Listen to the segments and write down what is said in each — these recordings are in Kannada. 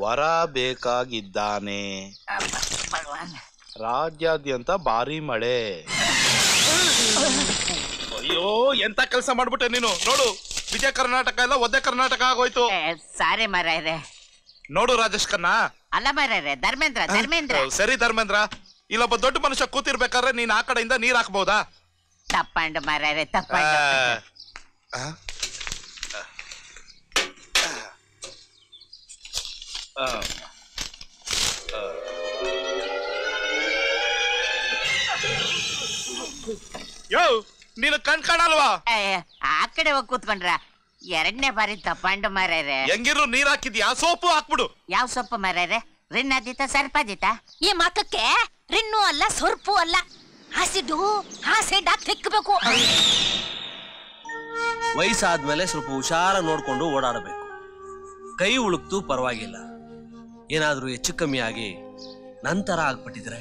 ವರ ಬೇಕಾಗಿದ್ದಾನೆ. ರಾಜ್ಯಾದ್ಯಂತ ಭಾರಿ ಮಳೆ. ಅಯ್ಯೋ ಎಂತ ಕೆಲಸ ಮಾಡ್ಬಿಟ್ಟೆ ನೀನು. ನೋಡು, ವಿಜಯ ಕರ್ನಾಟಕ ಎಲ್ಲ ಒದ್ದೆ ಕರ್ನಾಟಕ ಆಗೋಯ್ತು. ಸಾರಿ ಮಾರಾಯರೆ. ನೋಡು ರಾಜೇಶ್ ಖನ್ನಾ. ಅಲ್ಲ ಮಾರಾಯರೆ, ಧರ್ಮೇಂದ್ರ. ಸರಿ ಧರ್ಮೇಂದ್ರ, ಇಲ್ಲೊಬ್ಬ ದೊಡ್ಡ ಮನುಷ್ಯ ಕೂತಿರ್ಬೇಕಾದ್ರೆ ನೀನ್ ಆ ಕಡೆಯಿಂದ ನೀರ್ ಹಾಕ್ಬಹುದಾ? ತಪ್ಪಂಡು ಮಾರಾಯರೆ, ತಪ್ಪಂಡು. ಯೋ, ನೀನು ಕಣ್ ಕಾಣಲ್ವಾ? ಆ ಕಡೆ ಹೋಗಿ ಕೂತ್ಕೊಂಡ್ರ. ಎರಡನೇ ಬಾರಿ ತಪ್ಪಂಡು ಮಾರಾಯರೆ. ಹೆಂಗಿರು ನೀರ್ ಹಾಕಿದ್ಯಾ? ಸೋಪು ಹಾಕ್ಬಿಡು. ಯಾವ ಸೊಪ್ಪು ಮಾರಾಯರೆ? ರಿನ್ನಾದಿತ ಸರ್ಪಾದಿತ? ಈ ಮಾತಕ್ಕೆ ರಿನ್ನು ಅಲ್ಲ, ಸೊರ್ಪು ಅಲ್ಲ, ಆಸಿಡ್ ತಿಕ್ಕಬೇಕು. ವಯಸ್ಸಾದ್ಮೇಲೆ ಸ್ವಲ್ಪ ಹುಷಾರ ನೋಡ್ಕೊಂಡು ಓಡಾಡಬೇಕು. ಕೈ ಉಳುಕ್ತು ಪರವಾಗಿಲ್ಲ, ಏನಾದ್ರೂ ಹೆಚ್ಚು ಕಮ್ಮಿ ಆಗಿ ನಂತರ ಆಗ್ಬಿಟ್ಟಿದ್ರೆ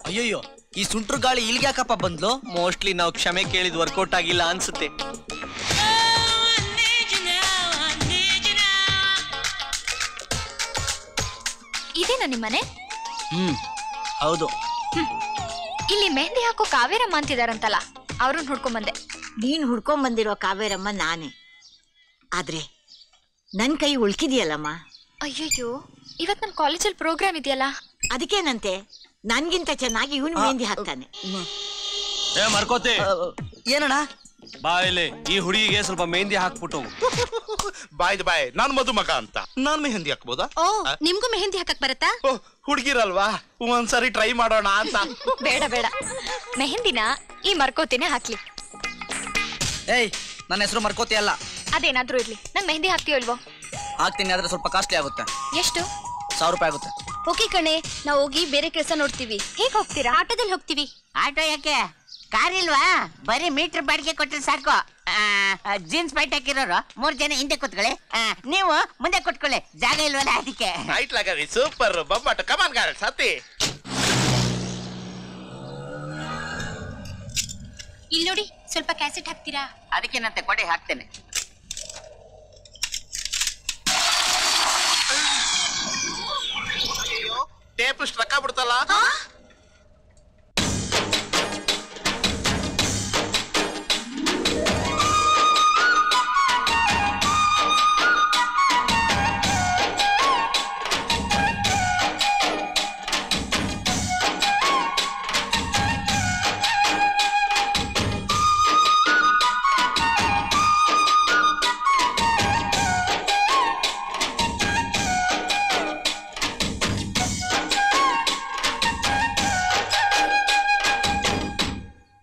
ಅಯ್ಯಯ್ಯೋ, ಈ ಸುಂಟ್ರು ಗಾಳಿ ಇಲ್ಲಿಗೆ ಯಾಕಪ್ಪ ಬಂದ್ಲು? ಮೋಸ್ಟ್ಲಿ ನಾವು ಕ್ಷಮೆ ಕೇಳಿದ್ ವರ್ಕೌಟ್ ಆಗಿಲ್ಲ ಅನ್ಸುತ್ತೆ. ಇದೇನಾ ನಿಮ್ಮನೆ? ಹೌದು. ಇಲ್ಲಿ ಮೆಹಂದಿ ಹಾಕೋ ಕಾವೇರಮ್ಮ ಅಂತಿದಾರಂತಲ್ಲ, ಅವ್ರನ್ನ ಹುಡ್ಕೊಂಡ್ ಬಂದೆ. ನೀನ್ ಹುಡ್ಕೊಂಡ್ ಬಂದಿರೋ ಕಾವೇರಮ್ಮ ನಾನೇ. ಆದ್ರೆ ನನ್ ಕೈ ಉಳ್ಕಿದ್ಯಲ್ಲಮ್ಮ. ಅಯ್ಯಯ್ಯೋ, ಇವತ್ ನಮ್ ಕಾಲೇಜಲ್ಲಿ ಪ್ರೋಗ್ರಾಮ್ ಇದೆಯಲ್ಲ. ಅದಕ್ಕೇನಂತೆ, ನನ್ಗಿಂತ ಚೆನ್ನಾಗಿ ಇವನು ಮೆಹಂದಿ ಹಾಕ್ತಾನೆ. ಮರ್ಕೋತಿ. ಏನಣ್ಣ? ಬಾ ಇಲ್ಲಿ, ಈ ಹುಡುಗಿಗೆ ಸ್ವಲ್ಪ ಮೆಹಂದಿ ಹಾಕ್ಬಿಟ್ಟು. ಬಾಯ್ ನಾನ್ ಮದುಮಗ ಅಂತ. ನಾನ್ ಮೆಹಂದಿ ಹಾಕ್ಬೋದಾ? ನಿಮ್ಗೂ ಮೆಹಂದಿ ಹಾಕಕ್ ಬರತ್ತಾ? ಹುಡುಗಿರಲ್ವಾ, ಒಂದ್ಸರಿ ಟ್ರೈ ಮಾಡೋಣ ಅಂತ. ಬೇಡ, ಮೆಹಂದಿನ ಈ ಮರ್ಕೋತಿನೇ ಹಾಕ್ಲಿ. ಏಯ್, ನನ್ನ ಹೆಸರು ಮರ್ಕೋತಿ ಅಲ್ಲ. ಅದೇನಾದ್ರೂ ಇರ್ಲಿ, ನಂಗ್ ಮೆಹಂದಿ ಹಾಕ್ತೀಯೋ ಇಲ್ವೋ? ಹಾಕ್ತೀನಿ, ಆದ್ರೆ ಸ್ವಲ್ಪ ಕಾಸ್ಟ್ಲಿ ಆಗುತ್ತೆ. ಎಷ್ಟು? 1000 ರೂಪಾಯಿ ಆಗುತ್ತೆ. ಓಕೆ ಕಣೆ, ನಾವು ಹೋಗಿ ಬೇರೆ ಕೆಲಸ ನೋಡ್ತೀವಿ. ಹೇಗ್ ಹೋಗ್ತೀರಾ? ಆಟೋದಲ್ಲಿ ಹೋಗ್ತೀವಿ. ಆಟೋ ಯಾಕೆ? ಕಾರ್ ಇಲ್ವಾ? ಬರೀ ಮೀಟರ್ ಬಾಡಿಗೆ ಕೊಟ್ರೆ ಸಾಕು. ಜೀನ್ಸ್ ಪ್ಯಾಂಟ್ ಹಾಕಿರೋರು 3 ಜನ ಹಿಂದೆ ಕೂತ್ಕೊಳ್ಳಿ, ನೀವು ಮುಂದೆ ಕೂತ್ಕೊಳ್ಳಿ. ಜಾಗ ಇಲ್ವಲ್ಲ ಅದಕ್ಕೆ. ಸೂಪರ್ ಬೊಂಬಾಟ. ಕಮಾನ್ ಗಾರ್ಲ್ಸ್, ಹತ್ತಿ. ಇಲ್ಲಿ ನೋಡಿ, ಸ್ವಲ್ಪ ಕ್ಯಾಸೆಟ್ ಹಾಕ್ತೀರಾ? ಅದಕ್ಕೇನಂತೆ ಕೊಡಿ, ಹಾಕ್ತೇನೆ. ಟೇಪ್ ಸ್ಟ್ರಕ್ ಆಗ್ಬಿಡ್ತಲ್ಲ.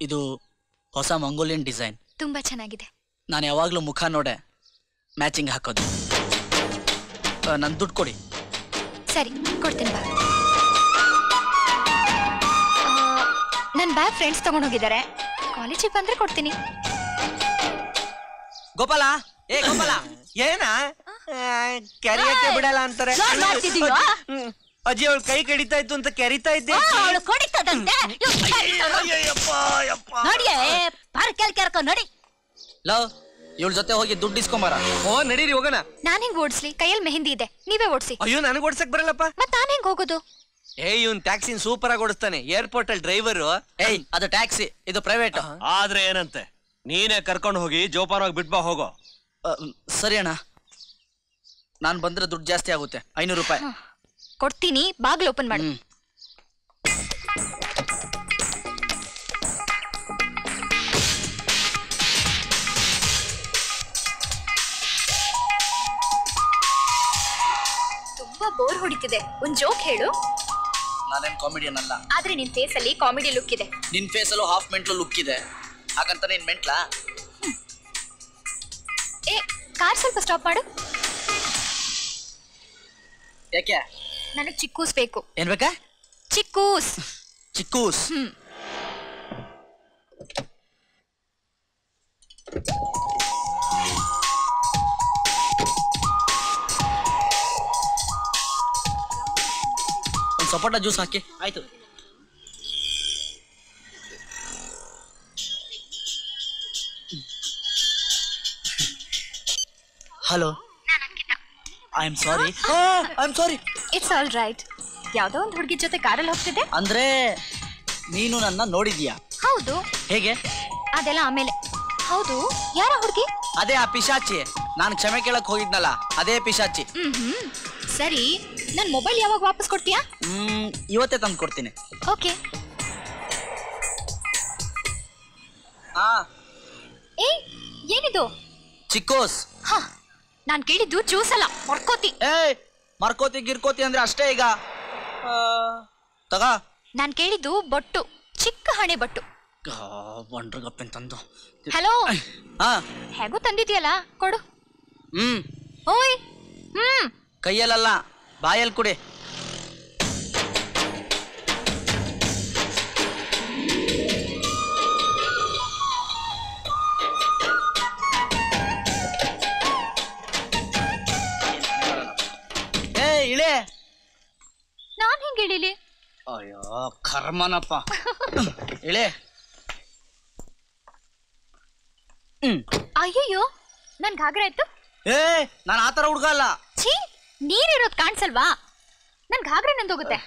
ಇದು ಹೊಸ ಮಂಗೋಲಿಯನ್ ಡಿಸೈನ್. ತುಂಬಾ ಚೆನ್ನಾಗಿದೆ. ನಾನು ಯಾವಾಗ್ಲೂ ಮುಖ ನೋಡೆ ಮ್ಯಾಚಿಂಗ್ ಹಾಕೋದು. ನನ್ ದುಡ್ಡು ಕೊಡಿ. ಸರಿ, ಕೊಡ್ತೀನಿ ಬಾ. ನನ್ ಬ್ಯಾಗ್ ಫ್ರೆಂಡ್ಸ್ ತಗೊಂಡೋಗಿದ್ದಾರೆ, ಕಾಲೇಜಿಗೆ ಬಂದ್ರೆ ಕೊಡ್ತೀನಿ. ಗೋಪಾಲ, ಏ ಗೋಪಾಲ, ಏನ ಕೆರಿಯಕ್ಕೆ ಬಿಡಲ್ಲ ಅಂತಾರೆ. ಅಜ್ಜಿ ಅವಳು ಕೈ ಕಡಿತಾ ಇತ್ತು ಅಂತ ಕೆರಿತಾ ಇದ್ದೆ. ನೋಡಿ, ಲವ್, ಇವಳ ಜೊತೆ ಹೋಗಿ ದುಡ್ಡು ಇಸ್ಕೊಂಬಾರ. ಓ ನಡೀರಿ, ಹೋಗೋಣ. ನಾನ್ ಹೆಂಗ್ ಓಡಿಸ್ಲಿ? ಕೈಯಲ್ಲಿ ಮೆಹಂದಿ ಇದೆ, ನೀವೇ ಓಡಿಸಿ. ಅಯ್ಯೋ, ನನಗೆ ಓಡ್ಸಕ್ ಬರಲ್ಲಪ್ಪ. ಮತ್ ನಾನ್ ಹೆಂಗ್ ಹೋಗೋದು? ಇವ್ನ್ ಟ್ಯಾಕ್ಸಿನ್ ಸೂಪರ್ ಆಗಿ ಓಡಿಸ್ತಾನೆ. ಏರ್ಪೋರ್ಟ್ ಅಲ್ಲಿ ಡ್ರೈವರು. ಏಯ್, ಅದು ಟ್ಯಾಕ್ಸಿ, ಇದು ಪ್ರೈವೇಟ್. ಆದ್ರೆ ಏನಂತೆ, ನೀನೇ ಕರ್ಕೊಂಡು ಹೋಗಿ ಜೋಪಾನವಾಗಿ ಬಿಟ್ಬಾ, ಹೋಗೋ. ಸರಿ ಅಣ್ಣ, ನಾನ್ ಬಂದ್ರೆ ದುಡ್ಡು ಜಾಸ್ತಿ ಆಗುತ್ತೆ. 500 ರೂಪಾಯಿ ಕೊಡ್ತೀನಿ. ಬಾಗ್ಲು ಓಪನ್ ಮಾಡು. ತುಂಬಾ ಬೋರ್ ಹೊಡಿತಿದೆ, ಒಂದ್ ಜೋಕ್ ಹೇಳು. ನಾನೇನ್ ಕಾಮಿಡಿಯನ್ ಅಲ್ಲ, ಆದ್ರೆ ನಿನ್ ಫೇಸ್ ಅಲ್ಲಿ ಕಾಮಿಡಿ ಲುಕ್ ಇದೆ. ನಿನ್ ಫೇಸ್ ಅಲ್ಲೂ ಹಾಫ್ ಮೆಂಟ್ಲು ಲುಕ್ ಇದೆ, ಹಾಗಂತ ನೀನ್ ಮೆಂಟ್ಲಾ? ಏ, ಕಾರ್ ಸ್ವಲ್ಪ ಸ್ಟಾಪ್ ಮಾಡು. ಯಾಕೆ? ನನಗ್ ಚಿಕ್ಕೂಸ್ ಬೇಕು. ಏನ್ ಬೇಕಾ? ಚಿಕ್ಕೂಸ್. ಚಿಕ್ಕೂಸ್. ಒಂದ್ ಸಪೋಟ ಜ್ಯೂಸ್ ಹಾಕಿ. ಆಯ್ತು. Hello, I am sorry. It's all right. ಯಾವ್ದೋ ಒಂದು ಹುಡುಗಿ ಜೊತೆ ಕಾರಲ್ಲಿ ಹೋಗ್ತಿದ್ದೆ. ಅಂದ್ರೆ ನೀನು ನನ್ನ ನೋಡಿದ್ಯಾ? ಹೌದು. ಹೇಗೆ? ಅದೆಲ್ಲ ಆಮೇಲೆ. ಹೌದು, ಯಾರ ಹುಡುಗಿ? ಅದೇ ಆ ಪಿಶಾಚಿ. ನಾನು ಕ್ಷಮೆ ಕೇಳಕ್ ಹೋಗಿದ್ನಲ್ಲ, ಅದೇ ಪಿಶಾಚಿ. ಸರಿ, ನನ್ ಮೊಬೈಲ್ ಯಾವಾಗ ವಾಪಸ್ ಕೊಡ್ತೀಯಾ? ಇವತ್ತೇ ತಂದು ಕೊಡ್ತೀನಿ. ಓಕೆ. ಏಯ್, ಏನಿದು? ಚಿಕ್ಕೋಸ್. ನಾನ್ ಕೇಳಿದ್ದು ಜ್ಯೂಸ್ ಅಲ್ಲ, ಮರ್ಕೋತಿ. ಮರ್ಕೋತಿ ಗಿರ್ಕೋತಿ ಅಂದ್ರೆ ಅಷ್ಟೇ. ಈಗ ತಗ. ನಾನ್ ಕೇಳಿದ್ದು ಬೊಟ್ಟು, ಚಿಕ್ಕ ಹಣೆ ಬೊಟ್ಟು. ಬಂಡ್ರಗಪ್ಪನ್ ತಂದು. ಹಲೋ. ಹೇಗೂ ತಂದಿದ್ಯಲ್ಲ, ಕೊಡು. ಓಯ್. ಕೈಯಲ್ಲ, ಬಾಯಲ್ಲಿ ಕುಡಿ. ಇಳೆ. ನಾನ್ ಹೆಂಗ್ ಇಳಿಲಿ? ಅಯ್ಯೋ ಕರ್ಮನಪ್ಪ. ಇಳೆ. ಅಯ್ಯಯ್ಯೋ, ನನ್ ಘಾಗ್ರ ಆಯ್ತು. ನಾನು ಆತರ ಹುಡ್ಗ ಅಲ್ಲ. ಛೀ, ನೀರಿರೋದ್ ಕಾಣ್ಸಲ್ವಾ? ನನ್ ಘಾಗ್ರ ನಂದೋಗುತ್ತೆ.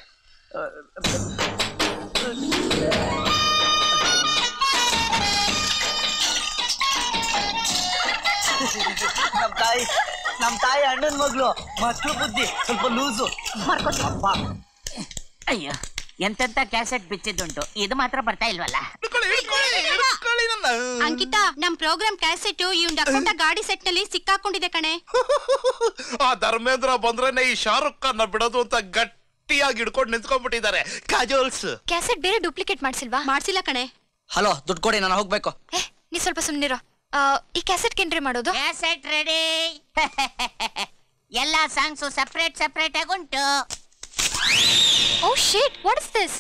ನಮ್ ತಾಯಿ ಅಣ್ಣನ್ ಮಗ್ಳು, ಮಕ್ಳು ಬುದ್ಧಿ ಸ್ವಲ್ಪ ಲೂಸು. ಅಪ್ಪ, ಅಯ್ಯೋ, ಎಂತೆಂತ ಕ್ಯಾಸೆಟ್ ಬಿಚ್ಚಿದ್ದುಂಟು, ಇದು ಮಾತ್ರ ಬರ್ತಾ ಇಲ್ವಲ್ಲ. ಅಂಕಿತಾ, ನಮ್ ಪ್ರೋಗ್ರಾಮ್ ಕ್ಯಾಸೆಟ್ ಇವ್ನ ಡಕೋಟ ಗಾಡಿ ಸೆಟ್ ನಲ್ಲಿ ಸಿಕ್ಕಾಕೊಂಡಿದೆ ಕಣೆ. ಆ ಧರ್ಮೇಂದ್ರ ಬಂದ್ರೇನೆ ಈ ಶಾರುಖ್ ಖಾನ್ ಬಿಡೋದು ಅಂತ ಗಟ್ಟಿಯಾಗಿ ಹಿಡ್ಕೊಂಡು ನಿಂತ್ಕೊಂಡ್ಬಿಟ್ಟಿದ್ದಾರೆ. ಕಾಜೋಲ್ಸ್ ಕ್ಯಾಸೆಟ್ ಬೇರೆ ಡೂಪ್ಲಿಕೇಟ್ ಮಾಡ್ಸಿಲ್ವಾ? ಮಾಡ್ಸಿಲ್ಲ ಕಣೆ. ಹಲೋ, ದುಡ್ಡು ಕೊಡಿ, ನಾನು ಹೋಗ್ಬೇಕು. ನೀ ಸ್ವಲ್ಪ ಸುಮ್ನಿರೋ. ಈ ಕ್ಯಾಸೆಟ್ ಏನ್ರಿ ಮಾಡೋದು? Cassette ready. ಎಲ್ಲಾ ಸಾಂಗ್ಸು ಸಪ್ರೇಟ್ ಆಗಿ ಉಂಟು. ಓ ಶಿಟ್, ವಾಟ್ ಇಸ್ ದಿಸ್?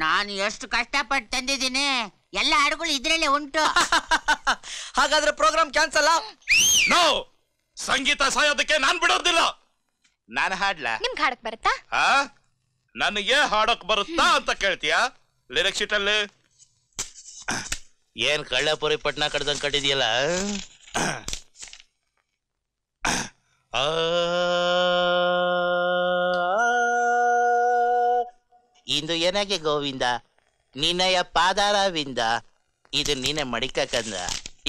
ನಾನು ಎಷ್ಟು ಕಷ್ಟಪಟ್ಟು ತಂದಿದ್ದೀನಿ, ಎಲ್ಲ ಹಾಡುಗಳು ಇದ್ರಲ್ಲೇ ಉಂಟು. ಹಾಗಾದ್ರೆ ಪ್ರೋಗ್ರಾಮ್ ಕ್ಯಾನ್ಸಲ್? ನೋ, ಸಂಗೀತ ಸಾಯೋದಕ್ಕೆ ನಾನ್ ಬಿಡೋದಿಲ್ಲ. ನಾನು ಹಾಡ್ಲಾ? ನಿಮ್ಗೆ ಹಾಡಕ್ ಬರುತ್ತಾ? ನನಗೆ ಹಾಡಕ್ ಬರುತ್ತಾ ಅಂತ ಕೇಳ್ತೀಯಾ? ಲಿರಿಕ್ಸ್ ಶೀಟ್ ಅಲ್ಲಿ ಏನ್ ಕಳ್ಳಪುರಿ ಪಟ್ನಾ ಕಡ್ದಂಗ್ ಕಟ್ಟಿದ್ಯಲ್ಲ. ಇಂದು ಏನಾಗೆ ಗೋವಿಂದ, ನಿನ್ನಯ ಪಾದಾರವಿಂದ, ಇದು ನೀನೆ ಮಡಿಕಂದ.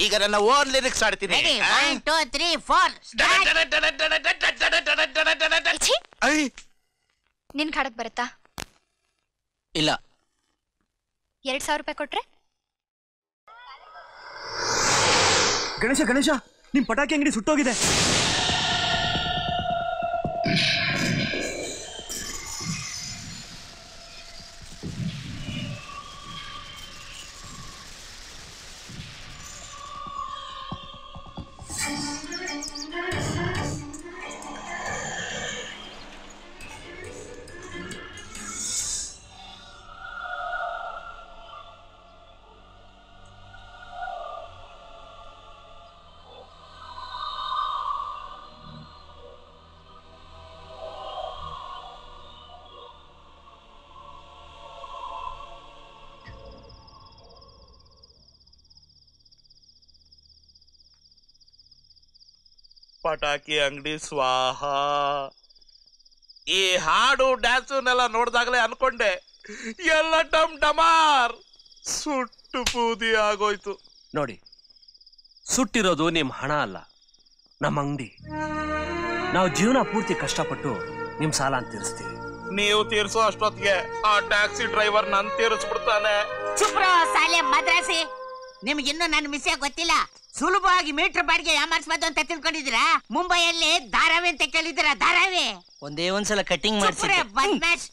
ಈಗ ನನ್ನ ಓನ್ ಲಿರಿಕ್ಸ್ ಆಡ್ತೀನಿ. 1 2 3 4 ನಿನ್ ಹಾಡಕ್ ಬರುತ್ತಾ? ಇಲ್ಲ. 2000 ರೂಪಾಯಿ ಕೊಟ್ರೆ? ಗಣೇಶ, ನಿಮ್ ಪಟಾಕಿ ಅಂಗಡಿ ಸುಟ್ಟೋಗಿದೆ. ಪಟಾಕಿ ಅಂಗಡಿ ಸ್ವಾಹ. ಈ ಹಾಡು ಡ್ಯಾನ್ಸನ್ನೆಲ್ಲ ನೋಡ್ದಾಗಲೇ ಅನ್ಕೊಂಡೆ ಎಲ್ಲ ಡಮ್ ಡಮಾರ್ ಸುಟ್ಟು ಬೂದಿ ಆಗೋಯ್ತು. ನೋಡಿ, ಸುಟ್ಟಿರೋದು ನಿಮ್ ಹಣ ಅಲ್ಲ, ನಮ್ಮ ಅಂಗಡಿ. ನಾವು ಜೀವನ ಪೂರ್ತಿ ಕಷ್ಟಪಟ್ಟು ನಿಮ್ ಸಾಲ ತೀರಿಸ್ತೀವಿ. ನೀವು ತೀರ್ಸೋ ಅಷ್ಟೊತ್ತಿಗೆ ಆ ಟ್ಯಾಕ್ಸಿ ಡ್ರೈವರ್ ನನ್ ತೀರಿಸ್ಬಿಡ್ತಾನೆ. ಚುಪ್ರೋ ಸಾಲೆ ಮದ್ರಾಸಿ, ನಿಮ್ಗಿನ್ನೂ ನನ್ನ ವಿಷಯ ಗೊತ್ತಿಲ್ಲ. ಸುಲಭವಾಗಿ ಮೀಟರ್ ಬಾಡಿಗೆ ಯಾಮಾರಿಸಬಹುದು ಅಂತ ತಿಳ್ಕೊಂಡಿದ್ದೀರಾ? ಮುಂಬೈಯಲ್ಲಿ ಧಾರಾವಿ ಅಂತ ಕೇಳಿದ್ದೀರಾ? ಧಾರಾವಿ ಒಂದೇ ಒಂದ್ಸಲ ಕಟಿಂಗ್ ಮಾಡ್ಸಿದ್ರೆ ಬದ್ಮಾಶ್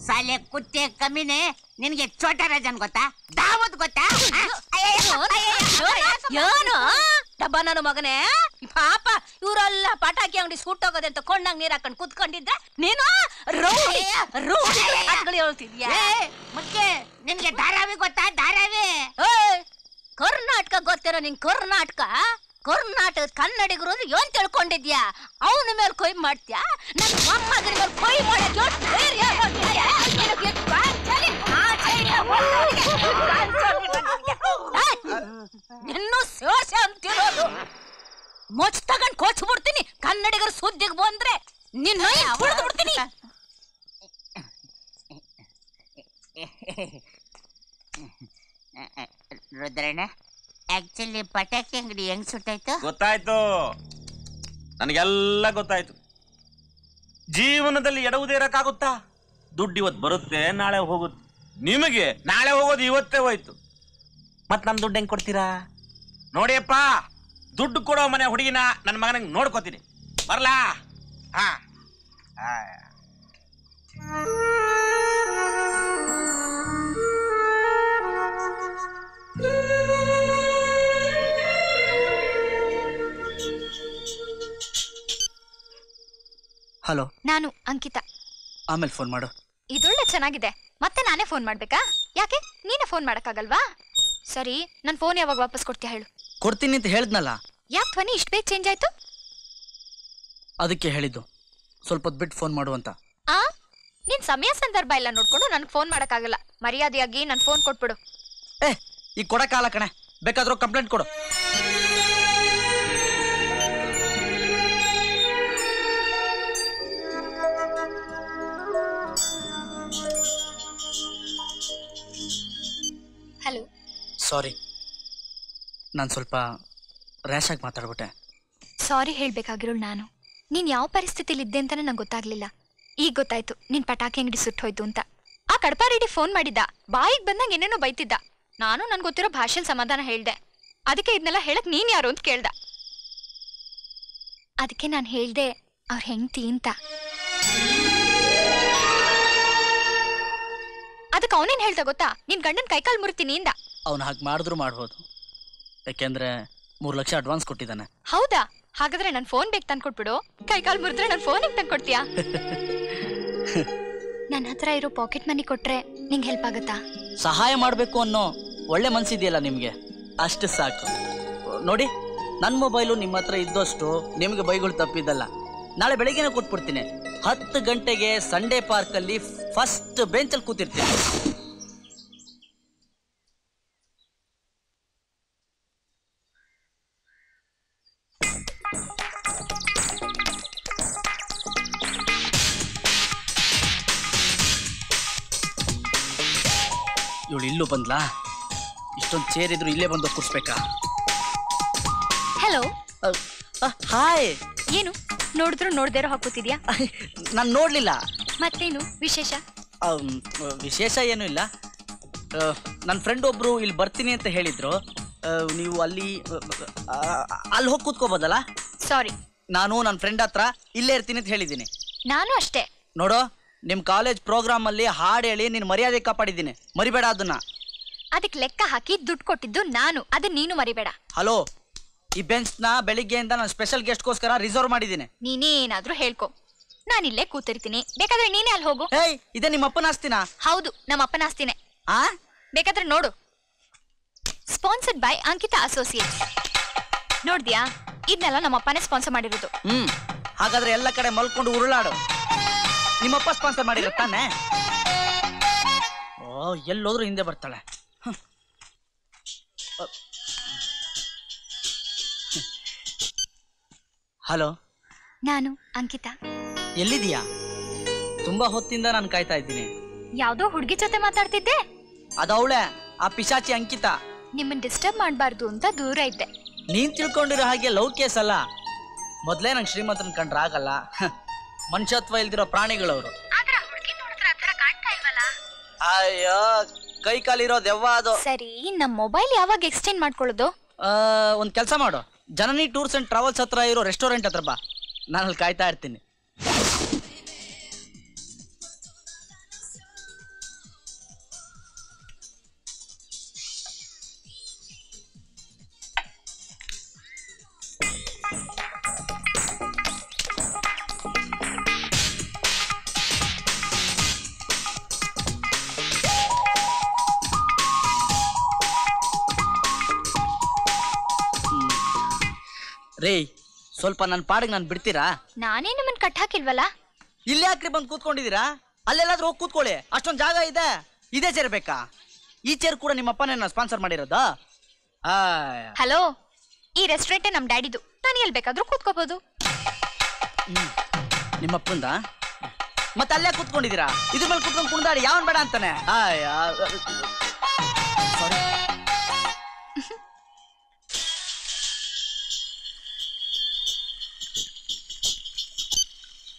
ಸಾಲೆ ಕುತ್ತೆ ಕಮ್ಮಿನೇ. ನಿನ್ಗೆ ಛೋಟಾ ರಾಜನ್ ಗೊತ್ತಾ? ದಾವದ್ ಗೊತ್ತಾ? ಏನು ಡಬ್ಬ ನನ್ನ ಮಗನೇ ಪಾಪ, ಇವರೆಲ್ಲ ಪಟಾಕಿ ಅಂಗಡಿ ಸುಟ್ಟೋಗೋದೆ ಅಂತ ಕೊಂಡಂಗ್ ನೀರ್ ಹಾಕೊಂಡ್ ಕುತ್ಕೊಂಡಿದ್ರೆ ನೀನು ಹೇಳ್ತಿದ್ಯಾ? ಮುಖ್ಯ ನಿನ್ಗೆ ಧಾರಾವಿ ಗೊತ್ತಾ? ಧಾರಾವಿ ಕರ್ನಾಟಕ ಗೊತ್ತಿರೋ ನಿನ್ ಕರ್ನಾಟಕ ಕನ್ನಡಿಗರು ಅಂದ್ರೆ ಏನ್ ತಿಳ್ಕೊಂಡಿದ್ಯಾ? ಅವನ ಮೇಲೆ ಕೊಯ್ ಮಾಡ್ತೀಯಾ? ನನ್ನ ಮೊಮ್ಮಗನ ಮೇಲೆ ಕೊಯ್ ಮಾಡಕ್ ಇನ್ನೂ ಶೋಷ ಅಂತಿರೋದು. ಮೊಚ್ ತಗೊಂಡ್ ಕೊಚ್ಬಿಡ್ತೀನಿ. ಕನ್ನಡಿಗರ ಸುದ್ದಿಗೆ ಬಂದ್ರೆ ನಿನ್ನ ಬಿಡ್ತೀನಿ. ರುದ್ರಣ್ಣ, ಆಕ್ಚುಲಿ ಪಟಾಕಿ ಅಂಗಡಿ ಹೆಂಗ್ ಸುಟ್ಟಾಯ್ತು? ಗೊತ್ತಾಯ್ತು, ನನಗೆಲ್ಲ ಗೊತ್ತಾಯ್ತು. ಜೀವನದಲ್ಲಿ ಎಡವುದೇ ಇರಕ್ಕಾಗುತ್ತಾ? ದುಡ್ಡು ಇವತ್ತು ಬರುತ್ತೆ, ನಾಳೆ ಹೋಗುತ್ತೆ. ನಿಮಗೆ ನಾಳೆ ಹೋಗೋದು ಇವತ್ತೇ ಹೋಯ್ತು. ಮತ್ ನಮ್ ದುಡ್ಡು ಹೆಂಗ್ ಕೊಡ್ತೀರಾ? ನೋಡಿಯಪ್ಪ, ದುಡ್ಡು ಕೊಡೋ ಮನೆ ಹುಡುಗಿನ ನನ್ನ ಮಗನಿಗೆ ನೋಡ್ಕೋತೀನಿ. ಬರ್ಲಾ? ಹಾ. ಹಲೋ, ನಾನು ಅಂಕಿತಾ. ಆಮೇಲೆ ಫೋನ್ ಮಾಡು. ಇದೊಳ್ಳೆ ಚೆನ್ನಾಗಿದೆ. ಮತ್ತೆ ನಾನೇ ಫೋನ್ ಮಾಡ್ಬೇಕಾ? ಯಾಕೆ ನೀನೇ ಫೋನ್ ಮಾಡಕ್ಕಾಗಲ್ವಾ? ಸರಿ, ನನ್ ಫೋನ್ ಯಾವಾಗ ವಾಪಸ್ ಕೊಡ್ತೀಯ ಹೇಳು. ಕೊಡ್ತೀನಿ ಅಂತ ಹೇಳಿದ್ನಲ್ಲ. ಯಾಕೆ ಧ್ವನಿ ಇಷ್ಟು ಬೇಗ ಚೇಂಜ್ ಆಯ್ತು? ಅದಕ್ಕೆ ಹೇಳಿದ್ದು ಸ್ವಲ್ಪ ಹೊತ್ತು ಬಿಟ್ಟು ಫೋನ್ ಮಾಡು ಅಂತ. ನೀನ್ ಸಮಯ ಸಂದರ್ಭ ಎಲ್ಲ ನೋಡ್ಕೊಂಡು ನನ್ಗೆ ಫೋನ್ ಮಾಡಕ್ಕಾಗಲ್ಲ. ಮರ್ಯಾದೆಯಾಗಿ ನನ್ ಫೋನ್ ಕೊಟ್ಬಿಡು. ಈಗ ಕೊಡಕ್ಕಾಗಲ್ಲ ಕಣೆ, ಬೇಕಾದ್ರೂ ಕಂಪ್ಲೇಂಟ್ ಕೊಡು. ಹಲೋ. ಸಾರಿ, ನಾನು ಸ್ವಲ್ಪ ರ್ಯಾಶ್ ಆಗಿ ಮಾತಾಡ್ಬಿಟ್ಟೆ. ಸಾರಿ ಹೇಳ್ಬೇಕಾಗಿರೋಳು ನಾನು. ನೀನ್ ಯಾವ ಪರಿಸ್ಥಿತಿಲಿ ಇದ್ದೆ ಅಂತಾನೆ ನಂಗೆ ಗೊತ್ತಾಗ್ಲಿಲ್ಲ. ಈಗ ಗೊತ್ತಾಯ್ತು ನಿನ್ ಪಟಾಕಿ ಅಂಗಡಿ ಸುಟ್ಟೋಯ್ತು ಅಂತ. ಆ ಕಡಪ ರೆಡಿ ಫೋನ್ ಮಾಡಿದ್ದ, ಬಾಯಿಗೆ ಬಂದಂಗ ಏನೇನೋ ಬೈತಿದ್ದ. ನಾನು ನನ್ಗೆ ಗೊತ್ತಿರೋ ಭಾಷೆಲ್ ಸಮಾಧಾನ ಹೇಳ್ದೆ. ಅದಕ್ಕೆ ಇದನ್ನೆಲ್ಲ ಹೇಳಕ್ ನೀನ್ ಯಾರು ಅಂತ ಕೇಳ್ದ. ಅದಕ್ಕೆ ನಾನು ಹೇಳ್ದೆ ಅವ್ರ ಹೆಂಡ್ತಿ ಅಂತ. ಅದಕ್ಕೆ ಅವನೇನ್ ಹೇಳ್ದ ಗೊತ್ತಾ? ನಿನ್ ಗಂಡನ್ ಕೈಕಾಲ್ ಮುರಿತೀನಿ ಇಂದ. ಅವ್ನು ಹಾಗೆ ಮಾಡಿದ್ರು ಮಾಡ್ಬೋದು, ಯಾಕೆಂದ್ರೆ 3 ಲಕ್ಷ ಅಡ್ವಾನ್ಸ್ ಕೊಟ್ಟಿದ್ದಾನೆ. ಹೌದಾ? ಹಾಗಾದ್ರೆ ನನ್ ಫೋನ್ ಬೇಕು ತಂದ್ಕೊಟ್ಬಿಡು. ಕೈಕಾಲ್ ಮುರಿದ್ರೆ ನನ್ ಫೋನ್ ಹೆಂಗ್ ತಂದ್ಕೊಡ್ತೀಯಾ? ನನ್ನ ಹತ್ರ ಇರೋ ಪಾಕೆಟ್ ಮನಿ ಕೊಟ್ರೆ ನಿಂಗೆ ಹೆಲ್ಪ್ ಆಗುತ್ತಾ? ಸಹಾಯ ಮಾಡಬೇಕು ಅನ್ನೋ ಒಳ್ಳೆ ಮನ್ಸಿದೆಯಲ್ಲ ನಿಮ್ಗೆ, ಅಷ್ಟು ಸಾಕು. ನೋಡಿ, ನನ್ನ ಮೊಬೈಲು ನಿಮ್ಮ ಹತ್ರ ಇದ್ದಷ್ಟು ನಿಮ್ಗೆ ಬೈಗಳು ತಪ್ಪಿದ್ದಲ್ಲ. ನಾಳೆ ಬೆಳಿಗ್ಗೆನೇ ಕೊಟ್ಬಿಡ್ತೀನಿ. 10 ಗಂಟೆಗೆ ಸಂಡೇ ಪಾರ್ಕಲ್ಲಿ ಫಸ್ಟ್ ಬೆಂಚಲ್ಲಿ ಕೂತಿರ್ತೀನಿ. ಇವಳು ಇಲ್ಲೂ ಬಂದ್ಲಾ? ಇಷ್ಟೊಂದು ಚೇರ್ ಇದ್ರು ಇಲ್ಲೇ ಬಂದು ಕೂರ್ಸ್ಬೇಕಾ? ಹಲೋ. ಹಾಯ್. ಏನು ನೋಡಿದ್ರು ನೋಡ್ದೇ ಇರೋ ಹಾಕೂತಿದ್ಯಾ? ನಾನು ನೋಡ್ಲಿಲ್ಲ. ಮತ್ತೇನು ವಿಶೇಷ? ವಿಶೇಷ ಏನೂ ಇಲ್ಲ. ನನ್ನ ಫ್ರೆಂಡ್ ಒಬ್ರು ಇಲ್ಲಿ ಬರ್ತೀನಿ ಅಂತ ಹೇಳಿದ್ರು. ನೀವು ಅಲ್ಲಿ ಹೋಗಿ ಕೂತ್ಕೋಬೋದಲ್ಲ? ಸಾರಿ, ನಾನು ನನ್ನ ಫ್ರೆಂಡ್ ಹತ್ರ ಇಲ್ಲೇ ಇರ್ತೀನಿ ಅಂತ ಹೇಳಿದ್ದೀನಿ. ನಾನು ಅಷ್ಟೇ. ನೋಡು, ನಿಮ್ಮ ಕಾಲೇಜ್ ಪ್ರೋಗ್ರಾಮ್ ಅಲ್ಲಿ ಹಾಡು ಹೇಳಿ ನಿನ್ನ ಮರ್ಯಾದೆ ಕಾಪಾಡಿದ್ದೀನಿ, ಮರಿಬೇಡ ಅದನ್ನ. ಅದಕ್ಕೆ ಲೆಕ್ಕ ಹಾಕಿ ದುಡ್ಡು ಕೊಟ್ಟಿದ್ದು ನಾನು, ಅದನ್ನ ನೀನು ಮರಿಬೇಡ. ಹಲೋ, ಈ ಬೆಂಚ್ನ ಬೆಳಿಗ್ಗೆಯಿಂದ ನಾನು ಸ್ಪೆಷಲ್ ಗೆಸ್ಟ್ಗೋಸ್ಕರ ರಿಸರ್ವ್ ಮಾಡಿದ್ದೀನಿ. ನೀನೇನಾದ್ರೂ ಹೇಳ್ಕೊ, ನಾನಿಲ್ಲೇ ಕೂತಿರ್ತೀನಿ. ಬೇಕಾದ್ರೆ ನೀನೇ ಅಲ್ಲಿ ಹೋಗು. ಏಯ್, ಇದೇ ನಿಮ್ಮ ಅಪ್ಪನ ಆಸ್ತಿನಾ? ಹೌದು, ನಮ್ಮ ಅಪ್ಪನ ಆಸ್ತಿನೇ. ಬೇಕಾದ್ರೆ ನೋಡು. Sponsored by Ankita associates. ನೋಡ್ದ್ಯಾ? ಇದನ್ನೆಲ್ಲ ನಮ್ಮ ಅಪ್ಪನೇ ಸ್ಪಾನ್ಸರ್ ಮಾಡಿರೋದು. ಹಾಗಾದ್ರೆ ಎಲ್ಲ ಕಡೆ ಮಲ್ಕೊಂಡು ಉರುಳಾಡು. ನಿಮ್ಮಪ್ಪ ಸ್ಪಾನ್ಸರ್ ಮಾಡಿರೋ ತಾನೆ? ಓ, ಎಲ್ಲೋದ್ರೂ ಹಿಂದೆ ಬರ್ತಾಳೆ. ಹಲೋ, ನಾನು ಅಂಕಿತಾ. ಎಲ್ಲಿದೀಯಾ? ತುಂಬಾ ಹೊತ್ತಿಂದ ನಾನು ಕಾಯ್ತಾ ಇದ್ದೀನಿ. ಯಾವ್ದೋ ಹುಡುಗಿ ಜೊತೆ ಮಾತಾಡ್ತಿದ್ದೆ. ಅದವಳೆ, ಆ ಪಿಶಾಚಿ ಅಂಕಿತಾ. ನಿಮ್ಮನ್ ಡಿಸ್ಟರ್ಬ್ ಮಾಡಬಾರ್ದು ಅಂತ ದೂರ ಇದ್ದೆ. ನೀನ್ ತಿಳ್ಕೊಂಡಿರೋ ಹಾಗೆ ಲವ್ ಕೇಸ್ ಅಲ್ಲ. ಮೊದ್ಲೇ ನಂಗೆ ಶ್ರೀಮಂತನ ಕಂಡ್ರೆ ಆಗಲ್ಲ. ಮನುಷ್ಯತ್ವ ಇಲ್ದಿರೋ ಪ್ರಾಣಿಗಳವರು. ಅಯ್ಯೋ, ಕೈ ಕಾಲಿರೋ ದೆವ್ವ ಅದು. ಸರಿ, ನಮ್ ಮೊಬೈಲ್ ಯಾವಾಗ ಎಕ್ಸ್ಚೇಂಜ್ ಮಾಡ್ಕೊಳ್ಳೋದು? ಒಂದ್ ಕೆಲಸ ಮಾಡು, ಜನನಿ ಟೂರ್ಸ್ ಅಂಡ್ ಟ್ರಾವೆಲ್ಸ್ ಹತ್ರ ಇರೋ ರೆಸ್ಟೋರೆಂಟ್ ಹತ್ರ ಬಾ, ನಾನು ಅಲ್ಲಿ ಕಾಯ್ತಾ ಇರ್ತೀನಿ. ರೇ, ಸ್ವಲ್ಪ ನನ್ನ ಪಾಡಿಗೆ ನಾನು ಬಿಡ್ತೀರಾ? ನಾನೇ ನಿಮ್ಮನ್ ಕಟ್ ಹಾಕಿಲ್ವಲ್ಲ. ಇಲ್ಲೇ ಯಾಕ್ರಿ ಬಂದು ಕೂತ್ಕೊಂಡಿದ್ದೀರಾ? ಅಲ್ಲೆಲ್ಲಾದ್ರೂ ಹೋಗಿ ಕೂತ್ಕೊಳ್ಳಿ, ಅಷ್ಟೊಂದು ಜಾಗ ಇದೆ. ಇದೇ ಚೇರ್ ಬೇಕಾ? ಈ ಚೇರ್ ಕೂಡ ನಿಮ್ಮಪ್ಪನೇ ಸ್ಪಾನ್ಸರ್ ಮಾಡಿರೋದಾ? ಹಲೋ, ಈ ರೆಸ್ಟೋರೆಂಟೇ ನಮ್ ಡ್ಯಾಡಿದು. ನಾನು ಎಲ್ಲಿ ಬೇಕಾದ್ರೂ ಕೂತ್ಕೋಬಹುದು. ನಿಮ್ಮಪ್ಪಂದ ಮತ್ತೆ ಅಲ್ಲೇ ಕೂತ್ಕೊಂಡಿದ್ದೀರಾ? ಇದ್ರ ಮೇಲೆ ಕೂತ್ಕೊಂಡು ಕುಣಿದಾಡಿ ಯಾವನ್ ಬೇಡ ಅಂತಾನೆ? ಸಾರಿ.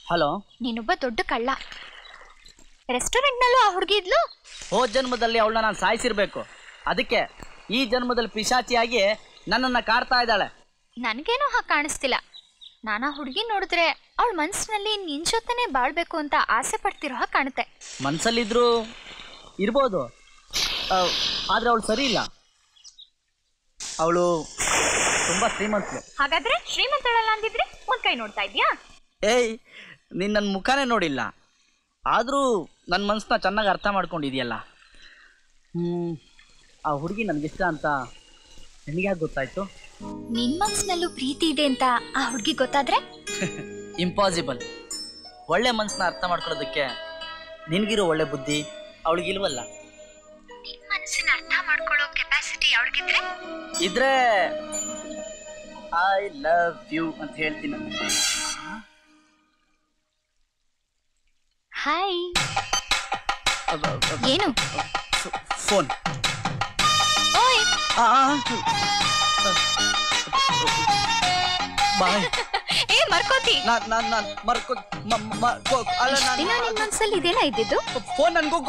ಹಲೋ, ನೀನೊಬ್ಬ ದೊಡ್ಡ ಕಳ್ಳ. ರೆಸ್ಟೋರೆಂಟ್ ನಲ್ಲೂ ಆ ಹುಡುಗಿ ಇದ್ಲು. ಹೋದ ಜನ್ಮದಲ್ಲಿ ಅವಳನ್ನ ನಾನು ಸಾಯಿಸಿರ್ಬೇಕು. ಅದಕ್ಕೆ ಈ ಜನ್ಮದಲ್ಲಿ ಪಿಶಾಚಿಯಾಗಿ ನನ್ನನ್ನ ಕಾಡ್ತಾ ಇದ್ದಾಳೆ. ನನ್ಗೇನೋ ಹಾಗೆ ಕಾಣಿಸ್ತಿಲ್ಲ. ನಾನಾ ಹುಡುಗಿ ನೋಡಿದ್ರೆ ಅವಳ ಮನ್ಸಿನಲ್ಲಿ ನಿನ್ ಜೊತೆನೆ ಬಾಳ್ಬೇಕು ಅಂತ ಆಸೆ ಪಡ್ತಿರೋ ಹಾಗೆ ಕಾಣುತ್ತೆ. ಮನ್ಸಲ್ಲಿದ್ರು ಇರ್ಬೋದು, ಆದ್ರೆ ಅವಳು ಸರಿ ಇಲ್ಲ. ಅವಳು ತುಂಬಾ ಶ್ರೀಮಂತಳು. ಹಾಗಾದ್ರೆ ಶ್ರೀಮಂತಳಲ್ಲ ಅಂದಿದ್ರೆ ಒಂದ್ ಕೈ ನೋಡ್ತಾ ಇದ್ಯಾ? ಏಯ್, ನೀನ್ ನನ್ನ ಮುಖಾನೇ ನೋಡಿಲ್ಲ, ಆದ್ರೂ ನನ್ನ ಮನ್ಸನ್ನ ಚೆನ್ನಾಗಿ ಅರ್ಥ ಮಾಡ್ಕೊಂಡಿದ್ಯಲ್ಲ. ಆ ಹುಡುಗಿ ನನಗಿಷ್ಟ ಅಂತ ನಿನಗ್ಯಾಕೆ ಗೊತ್ತಾಯ್ತು? ನಿನ್ ಮನ್ಸಿನಲ್ಲೂ ಪ್ರೀತಿ ಇದೆ ಅಂತ ಆ ಹುಡುಗಿ ಗೊತ್ತಾದ್ರೆ? ಇಂಪಾಸಿಬಲ್. ಒಳ್ಳೆ ಮನ್ಸನ್ನ ಅರ್ಥ ಮಾಡ್ಕೊಳ್ಳೋದಕ್ಕೆ ನಿನ್ಗಿರೋ ಒಳ್ಳೆ ಬುದ್ಧಿ ಅವಳಿಗಿಲ್ವಲ್ಲ. ನಿನ್ ಮನಸ್ಸನ್ನ ಅರ್ಥ ಮಾಡ್ಕೊಳ್ಳೋ ಕೆಪಾಸಿಟಿ ಅವಳಿಗಿದ್ರೆ ಇದ್ರೆ ಐ ಲವ್ ಯು ಅಂತ ಹೇಳ್ತೀನಿ. ಹಾಯ್. ಏನು? ಫೋನ್. ಓಯ್, ಬಾಯ್. ಏ ಮರ್ಕೋತಿ. ಅಲ್ಲ, ದಿನ ನಿನ್ ಮನ್ಸಲ್ಲಿ ಇದೇನಾ ಇದ್ದಿದ್ದು? ಫೋನ್ ನನ್ಗೂ